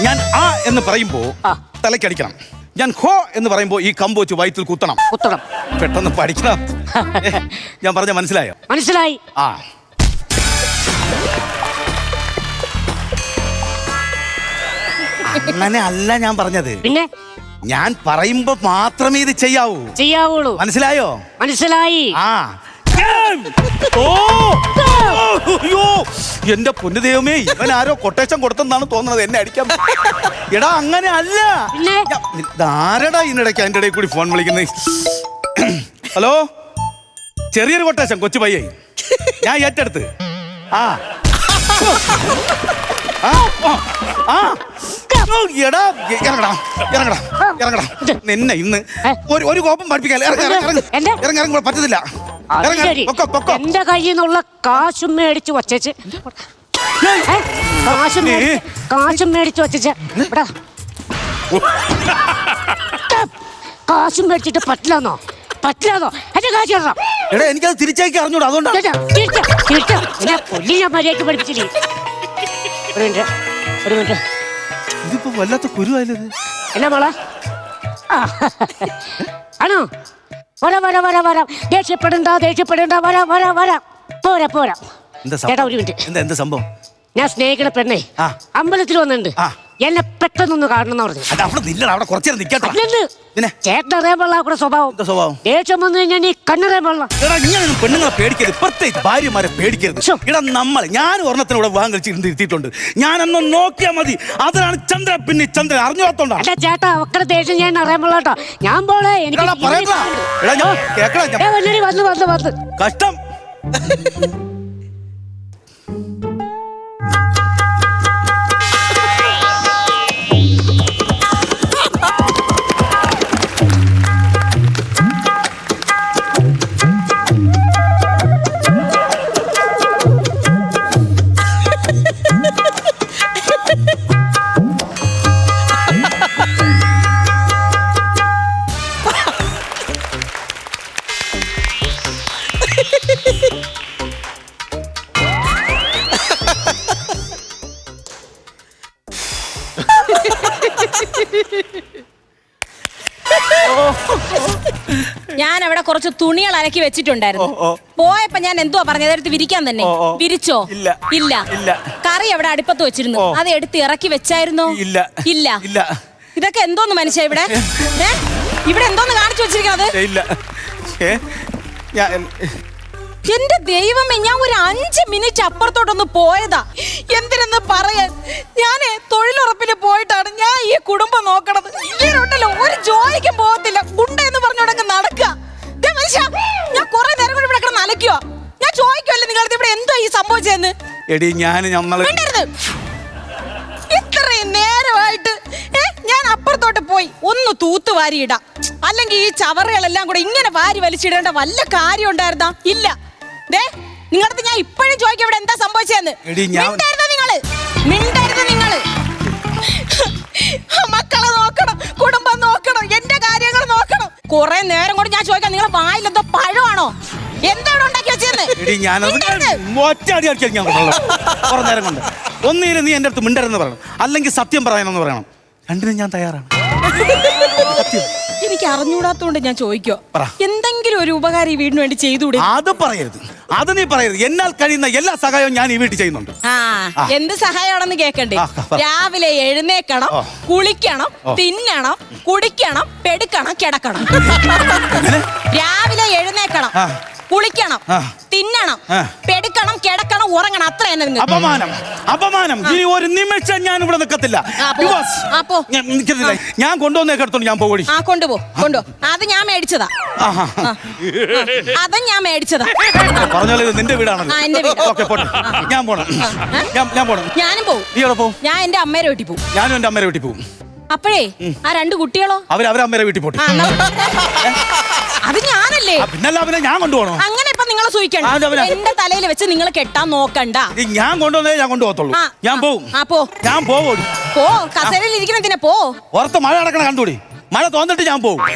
ഞാൻ ആ എന്ന് പറയുമ്പോ തലക്കടിക്കണം. ഞാൻ ഹോ എന്ന് പറയുമ്പോ ഈ കമ്പ് വെച്ച് വയറ്റിൽ കുത്തണം. പെട്ടെന്ന് പഠിക്കണം. ഞാൻ പറഞ്ഞ മനസ്സിലായോ? മനസ്സിലായി. ആ അങ്ങനെ അല്ല ഞാൻ പറഞ്ഞത്. പിന്നെ ഞാൻ പറയുമ്പോ മാത്രമേ ഇത് ചെയ്യാവൂ. മനസ്സിലായോ? മനസ്സിലായി. ആ അയ്യോ എന്റെ പൊന്നു ദൈവമേ, ഇവൻ ആരോ കൊട്ടേഷൻ കൊടുത്തെന്നാണ് തോന്നുന്നത് എന്നെ അടിക്കാൻ. എടാ അങ്ങനെ അല്ല. ആരടാ ഇതിനിടയ്ക്ക് അതിന്റെ ഇടയിൽ കൂടി ഫോൺ വിളിക്കുന്നത്? ഹലോ, ചെറിയൊരു കൊട്ടേഷൻ കൊച്ചു പയ്യെ ഞാൻ ഏറ്റെടുത്ത്. ആ എടാ ഇറങ്ങടാ നിന്നെ ഇന്ന് ഒരു കോപ്പം പഠിപ്പിക്കാൻ ഇറങ്ങി പറ്റത്തില്ല. എന്റെ കയ്യിൽ നിന്നുള്ള കാശും മേടിച്ചു വച്ചേച്ച് കാശും മേടിച്ചു വച്ചേച്ച് കാശും മേടിച്ചിട്ട് പറ്റില്ലെന്നോ എന്റെ കാശ് ഇടണം. എടാ എനിക്കത് തിരിച്ചേക്ക് അറിഞ്ഞൂടാ, അതുകൊണ്ടാണ് കൊല്ലി ഞാൻ മര്യാദക്ക് പഠിപ്പിച്ചില്ലേ. ഒരു മിനിറ്റ് ഇതിപ്പോ വല്ലാത്ത കുരുവായത്. എന്നാ മോളെ? ആണോ? വരാം. ദേഷ്യപ്പെടണ്ട. പോരാ. ചേട്ടാ ഒരു മിനിറ്റ്. എന്താ സംഭവം? ഞാൻ സ്നേഹിക്കണ പെണ്ണേ അമ്പലത്തിൽ വന്നിട്ടുണ്ട്. എന്നെ പെട്ടെന്നൊന്ന് കാണണം പറഞ്ഞു. ചേട്ടൻ അറിയാൻ പാടില്ല കൂടെ സ്വഭാവം. ദേഷ്യം വന്നു കഴിഞ്ഞാൽ നീ കണ്ണറിയാൻ പാടില്ല. പെണ്ണുങ്ങളെ പേടിക്കരുത്, പ്രത്യേകിച്ച് ഭാര്യമാരെ പേടിക്കരുത്. ഞാൻ ഒരെണ്ണത്തിനൂടെ വിവാഹം കഴിച്ചിരുത്തിയിട്ടുണ്ട്. ഞാനൊന്ന് നോക്കിയാൽ മതി. അതിലാണ് ചന്ദ്രൻ അറിഞ്ഞോത്തോണ്ടാണ്. അല്ല ചേട്ടാ, അവക്കടെ ദേഷ്യം ഞാൻ അറിയാൻ പാടില്ല കേട്ടോ. ഞാൻ പോലെ എനിക്ക് വന്ന് കഷ്ടം. ഞാൻ അവിടെ കുറച്ച് തുണികൾ അലക്കി വെച്ചിട്ടുണ്ടായിരുന്നു. പോയപ്പോ ഞാൻ എന്തുവാ പറഞ്ഞത്? എടുത്ത് വിരിക്കാൻ തന്നെ. വിരിച്ചോ? ഇല്ല. കറി അവിടെ അടുപ്പത്ത് വെച്ചിരുന്നു, അത് എടുത്ത് ഇറക്കി വെച്ചായിരുന്നോ? ഇല്ല. ഇതൊക്കെ എന്തോന്ന് മനുഷ്യ ഇവിടെ എന്തോന്ന് കാണിച്ചു വെച്ചിരിക്കുന്നത്? എന്റെ ദൈവമേ, ഞാൻ ഒരു 5 മിനിറ്റ് അപ്പുറത്തോട്ടൊന്ന് പോയതാ. എന്തിനെന്ന് പറയാൻ, ഞാന് തൊഴിലുറപ്പിന് പോയിട്ടാണ് ഞാൻ ഈ കുടുംബം നോക്കണത്. ഇങ്ങനെയുണ്ടല്ലോ ഒരു ജോലിക്കും പോകത്തില്ല, ഗുണ്ട എന്ന് പറഞ്ഞോടൊക്കെ നടക്കുക. മനുഷ്യ, ഞാൻ കുറെ നേരം കൂടി ഇവിടെ കിടന്ന് അലക്കുക. ഞാൻ ചോദിക്കുമല്ലേ നിങ്ങൾക്ക് ഇവിടെ എന്തോ ഈ സംഭവിച്ചതെന്ന്. ഇത്രയും നേരമായിട്ട് ഞാൻ അപ്പുറത്തോട്ട് പോയി ഒന്ന് തൂത്ത് വാരിയിടാം, അല്ലെങ്കിൽ ഈ ചവറുകളെല്ലാം കൂടെ ഇങ്ങനെ വാരി വലിച്ചിടേണ്ട വല്ല കാര്യം ഉണ്ടായിരുന്നാ? ഇല്ല. നിങ്ങളടുത്ത് ഞാൻ ഇപ്പോഴും ചോദിക്കാം ഇവിടെ എന്താ സംഭവിച്ചതെന്ന്. മിണ്ടായിരുന്നു നിങ്ങള്. മക്കളെ നോക്കണം, കുടുംബം നോക്കണം, എന്റെ കാര്യങ്ങൾ നോക്കണം. കുറെ നേരം കൊണ്ട് ഞാൻ ചോദിക്കാം, നിങ്ങളെ വായിലെന്തോ പഴമാണോ? എന്താണ് ഉണ്ടാക്കി വെച്ചതെന്ന്? ഒന്നിനും നീ എന്റെ അടുത്ത് മിണ്ടരെന്ന് പറയണം, അല്ലെങ്കിൽ സത്യം പറയാനെന്ന് പറയണം. രണ്ടിനും ഞാൻ തയ്യാറാണ്. എനിക്ക് അറിഞ്ഞൂടാത്തോണ്ട് ഞാൻ ചോദിക്കോ, എന്തെങ്കിലും ഒരു ഉപകാരം ഈ വീടിന് വേണ്ടി ചെയ്തുകൂടെ? അത് പറയരുത്, അത് നീ പറയരുത്. എന്നാൽ കഴിയുന്ന എല്ലാ സഹായവും ഞാൻ ഈ വീട്ടിൽ ചെയ്യുന്നുണ്ട്. എന്ത് സഹായമാണെന്ന് കേക്കണ്ടേ? രാവിലെ എഴുന്നേക്കണം, കുളിക്കണം, തിന്നണം, കുടിക്കണം, പെടുക്കണം, കിടക്കണം. രാവിലെ എഴുന്നേക്കണം, കുളിക്കണം, തിന്നണം, പെടുക്കണം, കിടക്കണം, ഉറങ്ങണം. അത്ര തന്നെ. അപമാനം. ഇനി ഒരു നിമിഷം ഞാൻ ഇവിടെ നിൽക്കത്തില്ല. ഞാൻ കൊണ്ടുവന്നേക്ക് എടുത്തോണ്ട് ഞാൻ പോകടി. കൊണ്ടുപോ. അത് ഞാൻ മേടിച്ചതാ. പറഞ്ഞാൽ ഇത് നിന്റെ വീടാണല്ലോ. ഞാൻ പോണം. ഞാനും പോവും. ഞാൻ എന്റെ അമ്മേരെ വീട്ടിൽ പോവും. ഞാനും എന്റെ അമ്മേരെ വീട്ടിൽ പോവും. അപ്പോഴേ ആ 2 കുട്ടികളോ? അവരമ്മേരെ വീട്ടിൽ പോട്ടെ. അത് ഞാനല്ലേ? പിന്നെ ഞാൻ കൊണ്ടുപോകണോ? അങ്ങനെ ഇപ്പൊ നിങ്ങൾ സൂഹിക്കണം. എന്റെ തലയിൽ വെച്ച് നിങ്ങൾ കെട്ടാൻ നോക്കണ്ട. ഞാൻ കൊണ്ടുവന്നേ ഞാൻ കൊണ്ടുപോകത്തുള്ളൂ. ഞാൻ പോവും. ഞാൻ പോവും. കസേരയിൽ ഇരിക്കണ പോ. പുറത്ത് മഴ നടക്കണ കണ്ടുകൂടി. മഴ തോന്നിട്ട് ഞാൻ പോവും.